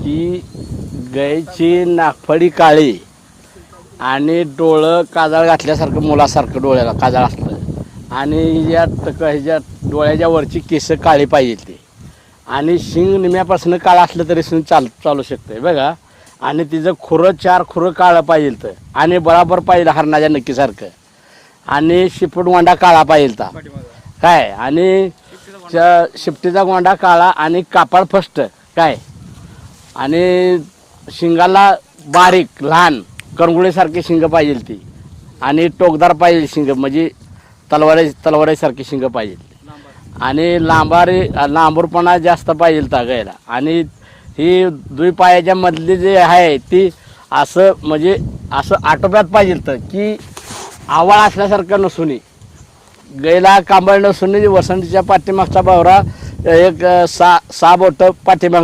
की गायची नागफडी काळी आणि डोळं काजळ घातल्यासारखं मुलासारखं डोळ्याला काजळ असतं आणि ह्याच्या डोळ्याच्या वरची केस काळी पाहिजे ते आणि शिंग निम्यापासून काळं असलं तरी शिंग चालू शकतं बघा आणि तिचं खुरं 4 खुरं काळं पाहिजे तर आणि बराबर पाहिजे हरणाच्या नक्कीसारखं आणि शिपट गोंडा काळा पाहिजे ता काय आणि शिपटीचा गोंडा काळा आणि कापड फस्ट काय आणि शिंगाला बारीक लहान करंगुळीसारखी शिंग पाहिजे ती आणि टोकदार पाहिजे शिंग म्हणजे तलवारीसारखी शिंग पाहिजे आणि लांबूरपणा जास्त पाहिजे ता गायला आणि ही दुई पायाच्या मधली जी आहे ती असं म्हणजे असं आटोप्यात पाहिजे तर की आवाळ असल्यासारखं नसून गायला कांबळ नसून वसंतीच्या पाठीमागचा बावरा एक 6 बोटं पाठीमाग